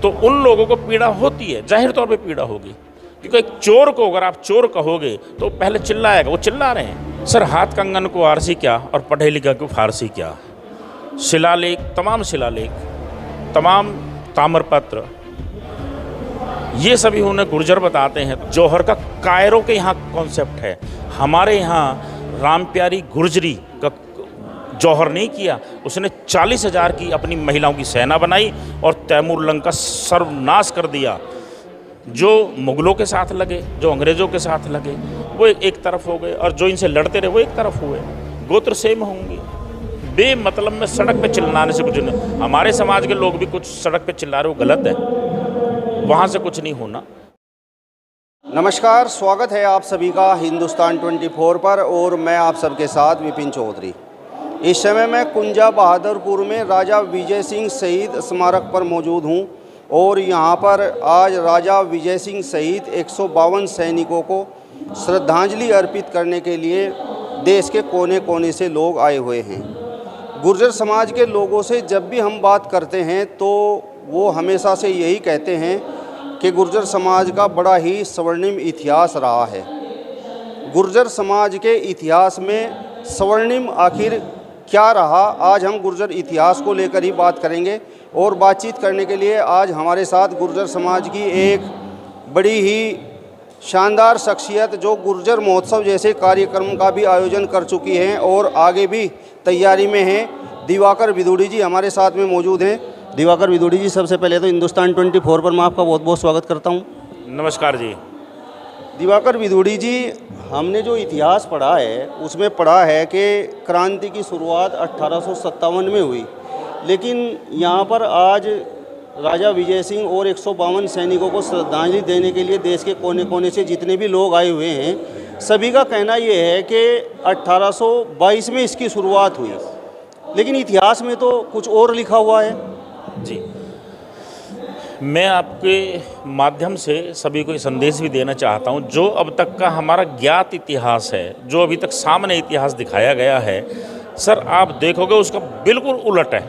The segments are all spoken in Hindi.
तो उन लोगों को पीड़ा होती है, जाहिर तौर पे पीड़ा होगी, क्योंकि एक चोर को अगर आप चोर कहोगे तो पहले चिल्लाएगा, वो चिल्ला रहे हैं। सर, हाथ कंगन को आरसी क्या और पढ़े लिखा को फारसी क्या। शिलालेख, तमाम ताम्रपत्र, ये सभी उन्हें गुर्जर बताते हैं। जौहर का कायरों के यहाँ कॉन्सेप्ट है, हमारे यहाँ रामप्यारी गुर्जरी का जौहर नहीं किया। उसने 40,000 की अपनी महिलाओं की सेना बनाई और तैमूर लंग का सर्वनाश कर दिया। जो मुगलों के साथ लगे, जो अंग्रेज़ों के साथ लगे, वो एक तरफ हो गए, और जो इनसे लड़ते रहे वो एक तरफ हुए। गोत्र सेम होंगे, बेमतलब में सड़क पे चिल्लाने से कुछ नहीं। हमारे समाज के लोग भी कुछ सड़क पे चिल्ला रहे, वो गलत है, वहाँ से कुछ नहीं होना। नमस्कार, स्वागत है आप सभी का हिंदुस्तान 24 पर, और मैं आप सबके साथ विपिन चौधरी। इस समय मैं कुंजा बहादुरपुर में राजा विजय सिंह शहीद स्मारक पर मौजूद हूँ, और यहाँ पर आज राजा विजय सिंह सहित 152 सैनिकों को श्रद्धांजलि अर्पित करने के लिए देश के कोने कोने से लोग आए हुए हैं। गुर्जर समाज के लोगों से जब भी हम बात करते हैं तो वो हमेशा से यही कहते हैं कि गुर्जर समाज का बड़ा ही स्वर्णिम इतिहास रहा है। गुर्जर समाज के इतिहास में स्वर्णिम आखिर क्या रहा, आज हम गुर्जर इतिहास को लेकर ही बात करेंगे। और बातचीत करने के लिए आज हमारे साथ गुर्जर समाज की एक बड़ी ही शानदार शख्सियत, जो गुर्जर महोत्सव जैसे कार्यक्रम का भी आयोजन कर चुकी हैं और आगे भी तैयारी में हैं, दिवाकर विदुड़ी जी हमारे साथ में मौजूद हैं। दिवाकर विदुड़ी जी, सबसे पहले तो हिंदुस्तान 24 पर मैं आपका बहुत बहुत स्वागत करता हूं। नमस्कार जी। दिवाकर विदुड़ी जी, हमने जो इतिहास पढ़ा है उसमें पढ़ा है कि क्रांति की शुरुआत 1857 में हुई, लेकिन यहाँ पर आज राजा विजय सिंह और 152 सैनिकों को श्रद्धांजलि देने के लिए देश के कोने कोने से जितने भी लोग आए हुए हैं, सभी का कहना ये है कि 1822 में इसकी शुरुआत हुई, लेकिन इतिहास में तो कुछ और लिखा हुआ है। जी, मैं आपके माध्यम से सभी को ये संदेश भी देना चाहता हूँ, जो अब तक का हमारा ज्ञात इतिहास है, जो अभी तक सामने इतिहास दिखाया गया है, सर आप देखोगे उसका बिल्कुल उलट है,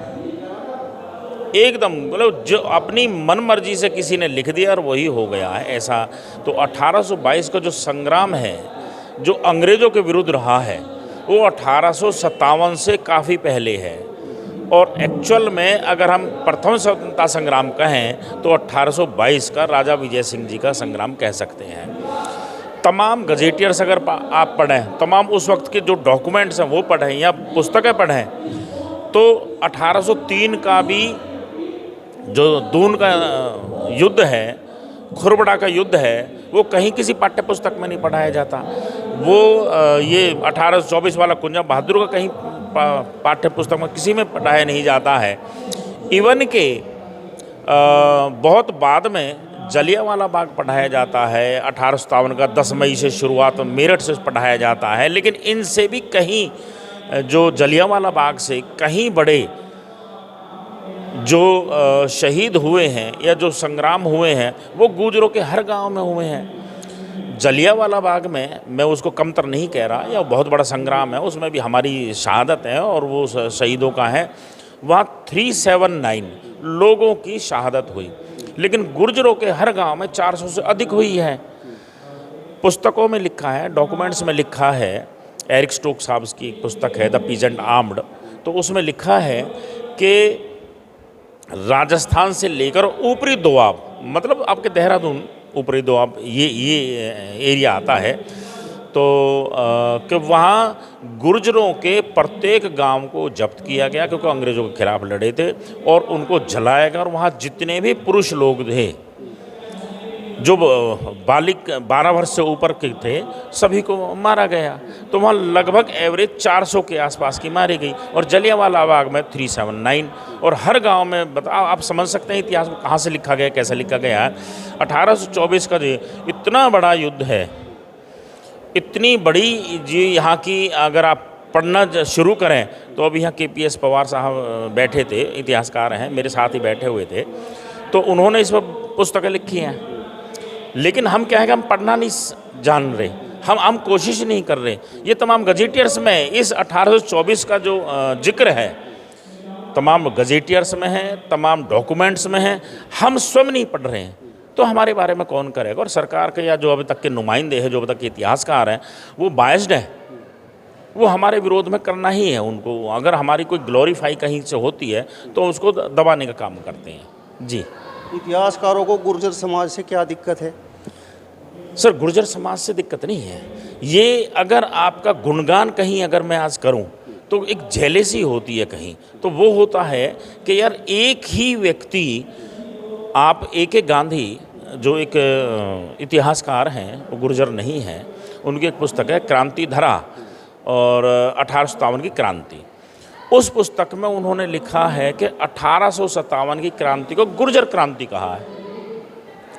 एकदम। मतलब जो अपनी मन मर्जी से किसी ने लिख दिया और वही हो गया है ऐसा। तो 1822 का जो संग्राम है, जो अंग्रेज़ों के विरुद्ध रहा है, वो 1857 से काफ़ी पहले है। और एक्चुअल में अगर हम प्रथम स्वतंत्रता संग्राम कहें तो 1822 का राजा विजय सिंह जी का संग्राम कह सकते हैं। तमाम गजेटियर्स अगर आप पढ़ें, तमाम उस वक्त के जो डॉक्यूमेंट्स हैं वो पढ़ें या पुस्तकें पढ़ें, तो 1803 का भी जो दून का युद्ध है, खुरबड़ा का युद्ध है, वो कहीं किसी पाठ्य पुस्तक में नहीं पढ़ाया जाता। वो ये 1824 वाला कुंजा बहादुर का कहीं पाठ्य पुस्तक में किसी में पढ़ाया नहीं जाता है। इवन के बहुत बाद में जलियांवाला बाग पढ़ाया जाता है, 1857 का 10 मई से शुरुआत मेरठ से पढ़ाया जाता है, लेकिन इनसे भी कहीं, जो जलियांवाला बाग से कहीं बड़े जो शहीद हुए हैं या जो संग्राम हुए हैं, वो गुर्जरों के हर गांव में हुए हैं। जलियांवाला बाग में मैं उसको कमतर नहीं कह रहा, या बहुत बड़ा संग्राम है, उसमें भी हमारी शहादत है और वो शहीदों का है। वहाँ 379 लोगों की शहादत हुई, लेकिन गुर्जरों के हर गांव में 400 से अधिक हुई है। पुस्तकों में लिखा है, डॉक्यूमेंट्स में लिखा है, एरिक स्टोक साहब की एक पुस्तक है द पीजेंट आर्म्ड, तो उसमें लिखा है कि राजस्थान से लेकर ऊपरी दोआब, मतलब आपके देहरादून ऊपरी दोआब ये एरिया आता है, तो कि वहाँ गुर्जरों के प्रत्येक गांव को जब्त किया गया, क्योंकि अंग्रेज़ों के खिलाफ लड़े थे, और उनको जलाया गया। और वहाँ जितने भी पुरुष लोग थे, जो बालिक 12 वर्ष से ऊपर के थे, सभी को मारा गया। तो वहाँ लगभग एवरेज 400 के आसपास की मारी गई। और जलियांवाला बाग में 379, और हर गांव में बताओ, आप समझ सकते हैं इतिहास को कहाँ से लिखा गया, कैसे लिखा गया है। 1824 का जो इतना बड़ा युद्ध है, इतनी बड़ी जी यहाँ की, अगर आप पढ़ना शुरू करें तो अभी यहाँ KPS पवार साहब बैठे थे, इतिहासकार हैं, मेरे साथ ही बैठे हुए थे, तो उन्होंने इस पर पुस्तकें लिखी हैं। लेकिन हम क्या है कि हम पढ़ना नहीं जान रहे, हम कोशिश नहीं कर रहे। ये तमाम गजेटियर्स में इस 1824 का जो जिक्र है, तमाम गजेटियर्स में है, तमाम डॉक्यूमेंट्स में है, हम स्वयं नहीं पढ़ रहे हैं तो हमारे बारे में कौन करेगा। और सरकार के या जो अभी तक के नुमाइंदे हैं, जो अभी तक के इतिहासकार हैं, वो बायस्ड हैं, वो हमारे विरोध में करना ही है उनको। अगर हमारी कोई ग्लोरीफाई कहीं से होती है तो उसको दबाने का काम करते हैं। जी, इतिहासकारों को गुर्जर समाज से क्या दिक्कत है? सर गुर्जर समाज से दिक्कत नहीं है। ये अगर आपका गुणगान कहीं अगर मैं आज करूं तो एक जेलेसी होती है कहीं, तो वो होता है कि यार एक ही व्यक्ति, आप A.K. गांधी जो एक इतिहासकार हैं, वो गुर्जर नहीं हैं, उनकी एक पुस्तक है क्रांति धरा और 1857 की क्रांति। उस पुस्तक में उन्होंने लिखा है कि 1857 की क्रांति को गुर्जर क्रांति कहा है।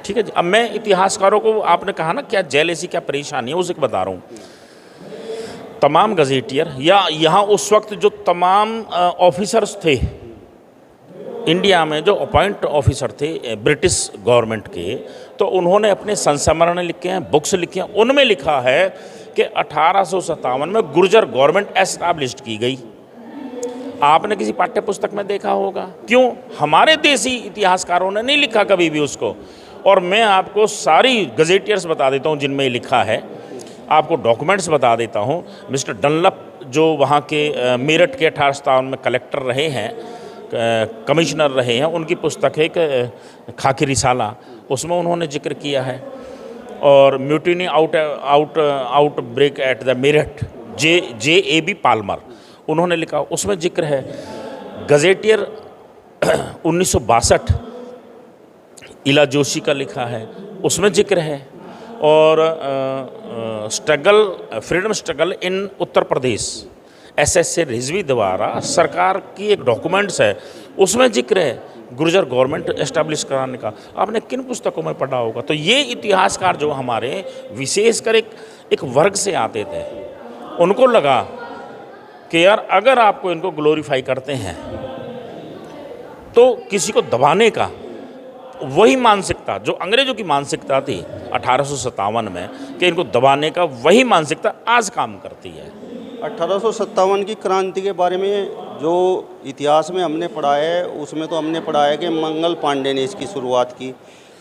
ठीक है जी। अब मैं इतिहासकारों को, आपने कहा ना क्या जेलेसी क्या परेशानी है, उसे बता रहा हूँ। तमाम गजेटियर या यहाँ उस वक्त जो तमाम ऑफिसर्स थे इंडिया में, जो अपॉइंट ऑफिसर थे ब्रिटिश गवर्नमेंट के, तो उन्होंने अपने संस्मरण लिखे हैं, बुक्स लिखे हैं, उनमें लिखा है कि 1857 में गुर्जर गवर्नमेंट एस्टैब्लिश्ड की गई। आपने किसी पाठ्य पुस्तक में देखा होगा? क्यों? हमारे देसी इतिहासकारों ने नहीं लिखा कभी भी उसको। और मैं आपको सारी गजेटियर्स बता देता हूँ जिनमें लिखा है, आपको डॉक्यूमेंट्स बता देता हूँ। मिस्टर डनलप जो वहाँ के मेरठ के 1857 में कलेक्टर रहे हैं, कमिश्नर रहे हैं, उनकी पुस्तक है एक खाकी रिसाला, उसमें उन्होंने जिक्र किया है। और mutiny outbreak at the Meerut, J.A.B. Palmer, उन्होंने लिखा, उसमें जिक्र है। गजेटियर 1962 इला जोशी का लिखा है, उसमें जिक्र है। और freedom struggle in Uttar Pradesh, SSA Rizvi द्वारा सरकार की एक डॉक्यूमेंट्स है, उसमें जिक्र है गुर्जर गवर्नमेंट एस्टैब्लिश कराने का। आपने किन पुस्तकों में पढ़ा होगा? तो ये इतिहासकार जो हमारे विशेषकर एक वर्ग से आते थे, उनको लगा कि यार अगर आपको इनको ग्लोरीफाई करते हैं तो किसी को दबाने का, वही मानसिकता जो अंग्रेजों की मानसिकता थी 1857 में कि इनको दबाने का, वही मानसिकता आज काम करती है। 1857 की क्रांति के बारे में जो इतिहास में हमने पढ़ा है, उसमें तो हमने पढ़ा है कि मंगल पांडे ने इसकी शुरुआत की,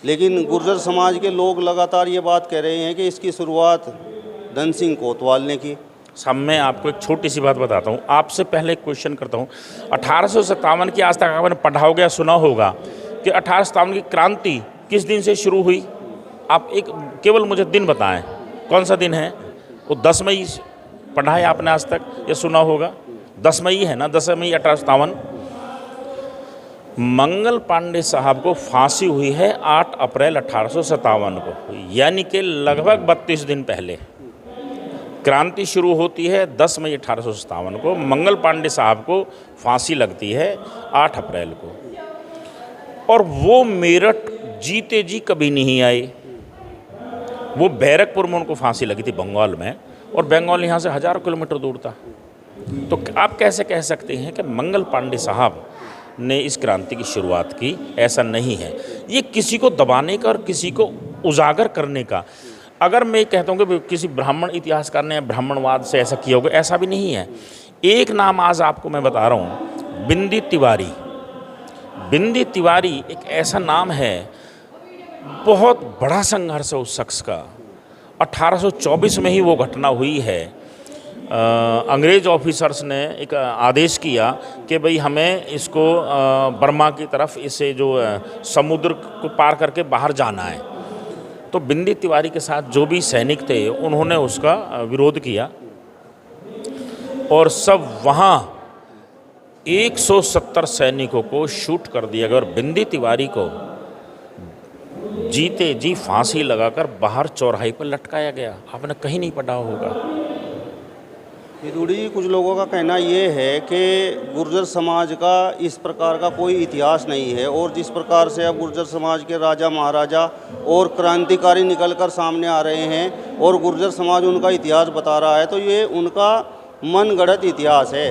लेकिन गुर्जर समाज के लोग लगातार ये बात कह रहे हैं कि इसकी शुरुआत धन सिंह कोतवाल ने की। सब मैं आपको एक छोटी सी बात बताता हूँ, आपसे पहले एक क्वेश्चन करता हूँ। 1857 की आज तक आपने पढ़ा होगा, सुना होगा कि 1857 की क्रांति किस दिन से शुरू हुई? आप एक केवल मुझे दिन बताएं, कौन सा दिन है वो? 10 मई पढ़ा है आपने आज तक, या सुना होगा? 10 मई है ना, 10 मई 1857। मंगल पांडे साहब को फांसी हुई है 8 अप्रैल 1857 को, यानी कि लगभग 32 दिन पहले। क्रांति शुरू होती है 10 मई 1857 को, मंगल पांडे साहब को फांसी लगती है 8 अप्रैल को। और वो मेरठ जीते जी कभी नहीं आए, वो बैरकपुर में उनको फांसी लगी थी बंगाल में, और बंगाल यहाँ से 1000 किलोमीटर दूर था। तो आप कैसे कह सकते हैं कि मंगल पांडे साहब ने इस क्रांति की शुरुआत की? ऐसा नहीं है। ये किसी को दबाने का और किसी को उजागर करने का। अगर मैं कहता हूँ कि किसी ब्राह्मण इतिहासकार ने ब्राह्मणवाद से ऐसा किया होगा, ऐसा भी नहीं है। एक नाम आज आपको मैं बता रहा हूँ, बिंदी तिवारी। बिंदी तिवारी एक ऐसा नाम है, बहुत बड़ा संघर्ष है उस शख्स का। 1824 में ही वो घटना हुई है। अंग्रेज ऑफिसर्स ने एक आदेश किया कि भाई हमें इसको बर्मा की तरफ, इसे जो समुद्र को पार करके बाहर जाना है। तो बिंदी तिवारी के साथ जो भी सैनिक थे उन्होंने उसका विरोध किया, और सब वहाँ 170 सैनिकों को शूट कर दिया गया, और बिंदी तिवारी को जीते जी फांसी लगाकर बाहर चौराहे पर लटकाया गया। आपने कहीं नहीं पढ़ा होगा। हिदुड़ी जी, कुछ लोगों का कहना ये है कि गुर्जर समाज का इस प्रकार का कोई इतिहास नहीं है, और जिस प्रकार से अब गुर्जर समाज के राजा महाराजा और क्रांतिकारी निकलकर सामने आ रहे हैं और गुर्जर समाज उनका इतिहास बता रहा है, तो ये उनका मनगढ़ंत इतिहास है।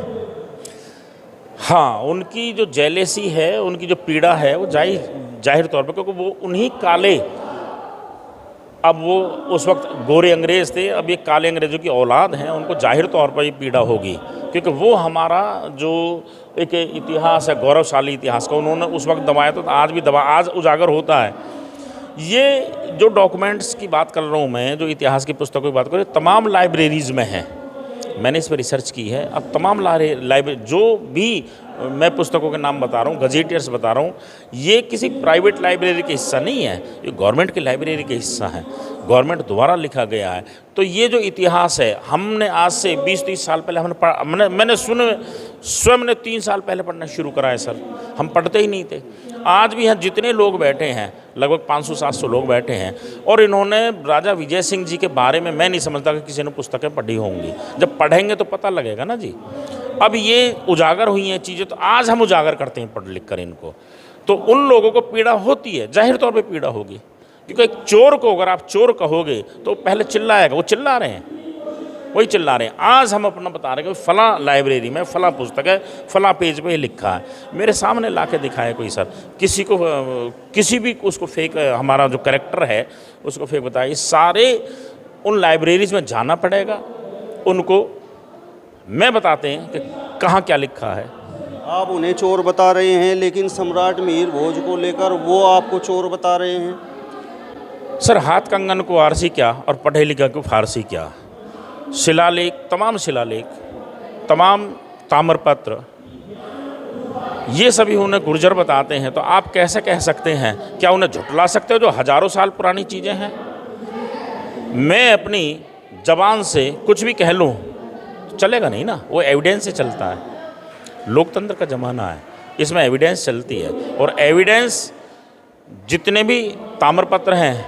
हाँ, उनकी जो जेलेसी है, उनकी जो पीड़ा है, वो जाहिर तौर पर, क्योंकि वो उन्हीं काले अब वो उस वक्त गोरे अंग्रेज़ थे, अब ये काले अंग्रेज़ों की औलाद हैं, उनको जाहिर तौर पर ये पीड़ा होगी, क्योंकि वो हमारा जो एक इतिहास है, गौरवशाली इतिहास का, उन्होंने उस वक्त दबाया तो आज भी आज उजागर होता है। ये जो डॉक्यूमेंट्स की बात कर रहा हूँ मैं, जो इतिहास की पुस्तकों की बात कर रहा हूँ, तमाम लाइब्रेरीज़ में हैं। मैंने इस पर रिसर्च की है। अब तमाम लाइब्रेरी जो भी मैं पुस्तकों के नाम बता रहा हूँ, गजेटियर्स बता रहा हूँ, ये किसी प्राइवेट लाइब्रेरी के हिस्सा नहीं है, ये गवर्नमेंट की लाइब्रेरी के हिस्सा है, गवर्नमेंट द्वारा लिखा गया है। तो ये जो इतिहास है, हमने आज से 20-30 साल पहले मैंने स्वयं ने 3 साल पहले पढ़ना शुरू करा है सर। हम पढ़ते ही नहीं थे। आज भी यहाँ जितने लोग बैठे हैं, लगभग 500-700 लोग बैठे हैं, और इन्होंने राजा विजय सिंह जी के बारे में मैं नहीं समझता कि किसी ने पुस्तकें पढ़ी होंगी। जब पढ़ेंगे तो पता लगेगा ना जी। अब ये उजागर हुई हैं चीज़ें, तो आज हम उजागर करते हैं पढ़ लिख कर इनको, तो उन लोगों को पीड़ा होती है, जाहिर तौर पे पीड़ा होगी, क्योंकि एक चोर को अगर आप चोर कहोगे तो पहले चिल्लाएगा, वो चिल्ला रहे हैं, वही चिल्ला रहे हैं। आज हम अपना बता रहे हैं कि फलां लाइब्रेरी में फलां पुस्तक है, फलां पेज पे लिखा है, मेरे सामने ला के दिखाए कोई सर, किसी भी उसको फेक, हमारा जो कैरेक्टर है उसको फेक बताए। सारे उन लाइब्रेरीज़ में जाना पड़ेगा, उनको मैं बताते हैं कि कहाँ क्या लिखा है। आप उन्हें चोर बता रहे हैं, लेकिन सम्राट मिहिर भोज को लेकर वो आपको चोर बता रहे हैं। सर, हाथ कंगन को आरसी क्या और पढ़े लिखा को फारसी क्या। शिलालेख, तमाम ताम्रपत्र, ये सभी उन्हें गुर्जर बताते हैं। तो आप कैसे कह सकते हैं, क्या उन्हें झुटला सकते हो जो हज़ारों साल पुरानी चीज़ें हैं? मैं अपनी ज़बान से कुछ भी कह लूँ चलेगा नहीं ना, वो एविडेंस से चलता है। लोकतंत्र का ज़माना है, इसमें एविडेंस चलती है, और एविडेंस जितने भी ताम्रपत्र हैं,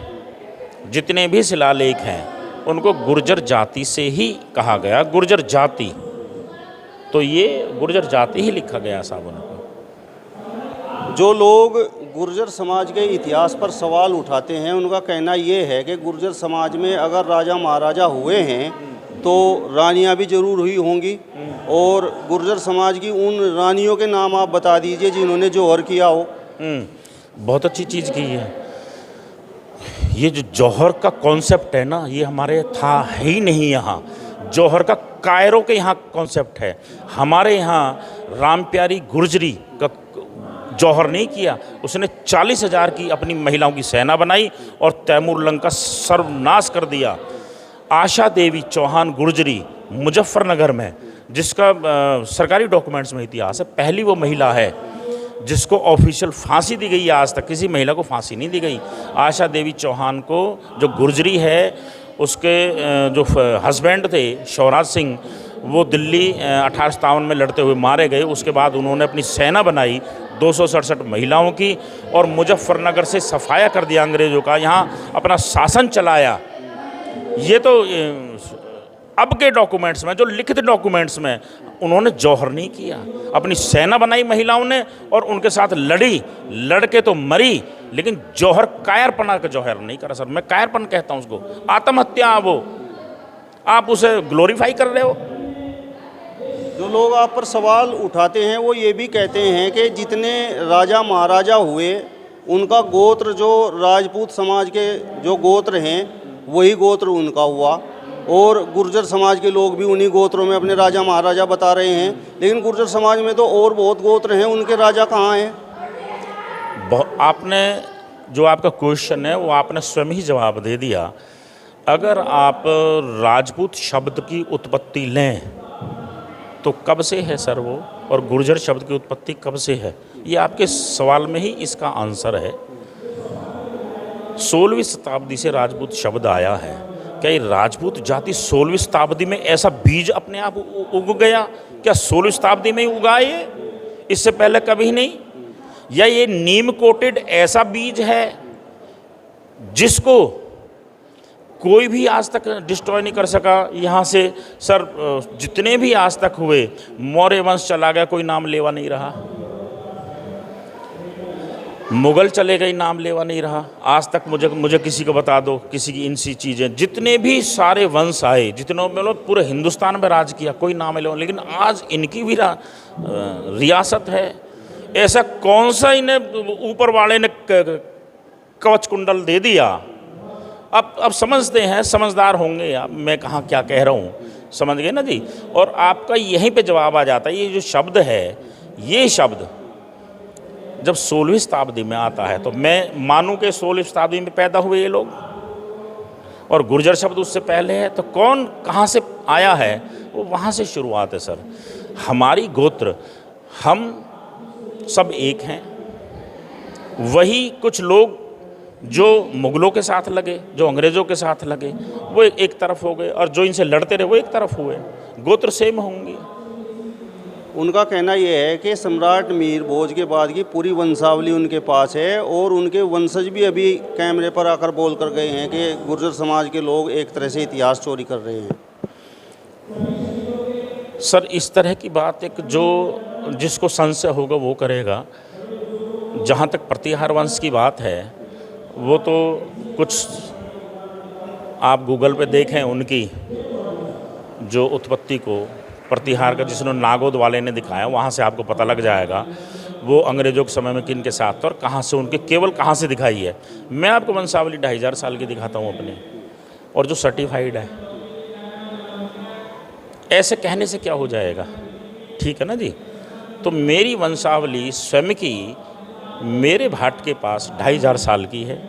जितने भी शिलालेख हैं, उनको गुर्जर जाति से ही कहा गया, गुर्जर जाति। तो ये गुर्जर जाति ही लिखा गया साहब उनको। जो लोग गुर्जर समाज के इतिहास पर सवाल उठाते हैं, उनका कहना ये है कि गुर्जर समाज में अगर राजा महाराजा हुए हैं तो रानियां भी जरूर हुई होंगी, और गुर्जर समाज की उन रानियों के नाम आप बता दीजिए जिन्होंने जौहर किया हो। बहुत अच्छी चीज़ की है। ये जो जौहर का कॉन्सेप्ट है ना, ये हमारे था ही नहीं यहाँ। जौहर का कायरो के यहाँ कॉन्सेप्ट है, हमारे यहाँ राम प्यारी गुर्जरी का जौहर नहीं किया। उसने 40,000 की अपनी महिलाओं की सेना बनाई और तैमूर लंग का सर्वनाश कर दिया। आशा देवी चौहान गुर्जरी मुजफ्फरनगर में, जिसका सरकारी डॉक्यूमेंट्स में इतिहास है, पहली वो महिला है जिसको ऑफिशियल फांसी दी गई है। आज तक किसी महिला को फांसी नहीं दी गई। आशा देवी चौहान को, जो गुर्जरी है, उसके जो हस्बैंड थे शौराज सिंह, वो दिल्ली 1857 में लड़ते हुए मारे गए। उसके बाद उन्होंने अपनी सेना बनाई 267 महिलाओं की, और मुजफ्फरनगर से सफाया कर दिया अंग्रेज़ों का, यहाँ अपना शासन चलाया। ये तो अब के डॉक्यूमेंट्स में, जो लिखित डॉक्यूमेंट्स में, उन्होंने जौहर नहीं किया। अपनी सेना बनाई महिलाओं ने और उनके साथ लड़ी, लड़के तो मरी, लेकिन जौहर कायरपना का जौहर नहीं करा सर। मैं कायरपन कहता हूँ उसको, आत्महत्या। वो आप उसे ग्लोरीफाई कर रहे हो। जो लोग आप पर सवाल उठाते हैं वो ये भी कहते हैं कि जितने राजा महाराजा हुए, उनका गोत्र जो राजपूत समाज के जो गोत्र हैं वही गोत्र उनका हुआ, और गुर्जर समाज के लोग भी उन्हीं गोत्रों में अपने राजा महाराजा बता रहे हैं। लेकिन गुर्जर समाज में तो और बहुत गोत्र हैं, उनके राजा कहाँ हैं? आपने जो आपका क्वेश्चन है वो आपने स्वयं ही जवाब दे दिया। अगर आप राजपूत शब्द की उत्पत्ति लें तो कब से है सर वो, और गुर्जर शब्द की उत्पत्ति कब से है, ये आपके सवाल में ही इसका आंसर है। 16वीं शताब्दी से राजपूत शब्द आया है। क्या ये राजपूत जाति 16वीं शताब्दी में ऐसा बीज अपने आप उग गया? क्या 16वीं शताब्दी में ही उगा ये, इससे पहले कभी नहीं? या ये नीम कोटेड ऐसा बीज है जिसको कोई भी आज तक डिस्ट्रॉय नहीं कर सका? यहाँ से सर जितने भी आज तक हुए, मौर्य वंश चला गया, कोई नाम लेवा नहीं रहा। मुगल चले गए, नाम लेवा नहीं रहा। आज तक मुझे किसी को बता दो, किसी की इनसी चीज़ें, जितने भी सारे वंश आए, जितनों में लोग पूरे हिंदुस्तान में राज किया, कोई नाम ले, लेकिन आज इनकी भी रियासत है। ऐसा कौन सा इन्हें ऊपर वाले ने कवच कुंडल दे दिया अब समझते हैं, समझदार होंगे आप, मैं कहाँ क्या कह रहा हूँ, समझ गए ना जी। और आपका यहीं पे जवाब आ जाता है। ये जो शब्द है, ये शब्द जब 16वीं शताब्दी में आता है तो मैं मानूं कि 16वीं शताब्दी में पैदा हुए ये लोग, और गुर्जर शब्द उससे पहले है, तो कौन कहाँ से आया है, वो वहाँ से शुरुआत है सर। हमारी गोत्र, हम सब एक हैं। वही कुछ लोग जो मुगलों के साथ लगे, जो अंग्रेज़ों के साथ लगे, वो एक तरफ हो गए, और जो इनसे लड़ते रहे वो एक तरफ हुए। गोत्र सेम होंगे। उनका कहना यह है कि सम्राट मीर भोज के बाद की पूरी वंशावली उनके पास है, और उनके वंशज भी अभी कैमरे पर आकर बोल कर गए हैं कि गुर्जर समाज के लोग एक तरह से इतिहास चोरी कर रहे हैं। सर इस तरह की बात एक जो जिसको संशय होगा वो करेगा। जहाँ तक प्रतिहार वंश की बात है, वो तो कुछ आप गूगल पे देखें उनकी जो उत्पत्ति को, प्रतिहार का जिसने नागोद वाले ने दिखाया, वहाँ से आपको पता लग जाएगा वो अंग्रेज़ों के समय में किन के साथ था और कहाँ से उनके केवल कहाँ से दिखाई है। मैं आपको वंशावली 2500 साल की दिखाता हूँ अपने, और जो सर्टिफाइड है। ऐसे कहने से क्या हो जाएगा, ठीक है ना जी। तो मेरी वंशावली स्वयं की मेरे भाट के पास 2500 साल की है।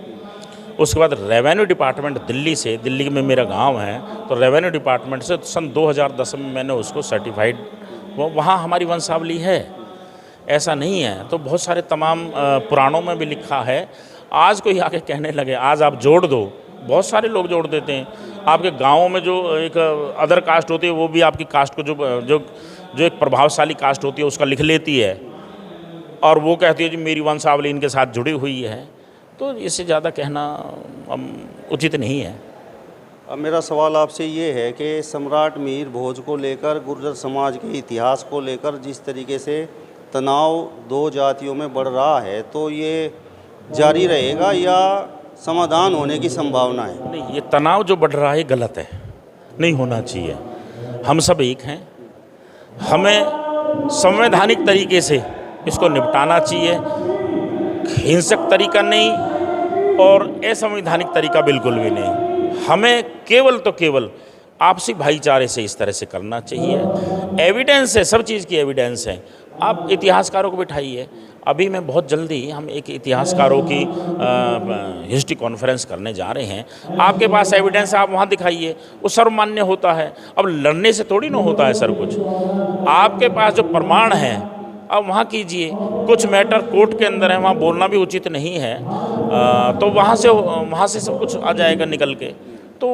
उसके बाद रेवेन्यू डिपार्टमेंट दिल्ली से, दिल्ली में मेरा गांव है, तो रेवेन्यू डिपार्टमेंट से सन 2010 में मैंने उसको सर्टिफाइड, वहाँ हमारी वंशावली है। ऐसा नहीं है। तो बहुत सारे तमाम पुराणों में भी लिखा है। आज कोई आके कहने लगे आज आप जोड़ दो, बहुत सारे लोग जोड़ देते हैं। आपके गाँव में जो एक अदर कास्ट होती है, वो भी आपकी कास्ट को जो एक प्रभावशाली कास्ट होती है उसका लिख लेती है, और वो कहती है जी मेरी वंशावली इनके साथ जुड़ी हुई है। तो इससे ज़्यादा कहना उचित नहीं है। अब मेरा सवाल आपसे ये है कि सम्राट मीर भोज को लेकर, गुर्जर समाज के इतिहास को लेकर जिस तरीके से तनाव दो जातियों में बढ़ रहा है, तो ये जारी रहेगा या समाधान होने की संभावना है? नहीं, ये तनाव जो बढ़ रहा है गलत है, नहीं होना चाहिए। हम सब एक हैं, हमें संवैधानिक तरीके से इसको निपटाना चाहिए। हिंसक तरीका नहीं और असंवैधानिक तरीका बिल्कुल भी नहीं। हमें केवल तो केवल आपसी भाईचारे से इस तरह से करना चाहिए। एविडेंस है, सब चीज़ की एविडेंस है। आप इतिहासकारों को बिठाइए। अभी मैं बहुत जल्दी हम एक इतिहासकारों की हिस्ट्री कॉन्फ्रेंस करने जा रहे हैं। आपके पास एविडेंस है, आप वहाँ दिखाइए, वो सर्वमान्य होता है। अब लड़ने से थोड़ी ना होता है सर कुछ। आपके पास जो प्रमाण है अब वहाँ कीजिए। कुछ मैटर कोर्ट के अंदर है, वहाँ बोलना भी उचित नहीं है, तो वहाँ से सब कुछ आ जाएगा निकल के। तो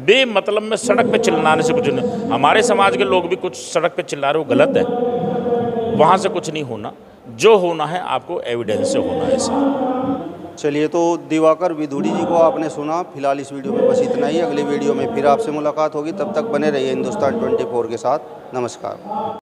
बेमतलब में सड़क पे चिल्लाने से कुछ नहीं। हमारे समाज के लोग भी कुछ सड़क पे चिल्ला रहे, वो गलत है। वहाँ से कुछ नहीं होना, जो होना है आपको एविडेंस से होना है सर। चलिए, तो दिवाकर विधुड़ी जी को आपने सुना। फिलहाल इस वीडियो में बस इतना ही। अगली वीडियो में फिर आपसे मुलाकात होगी। तब तक बने रहिए हिंदुस्तान 24 के साथ। नमस्कार।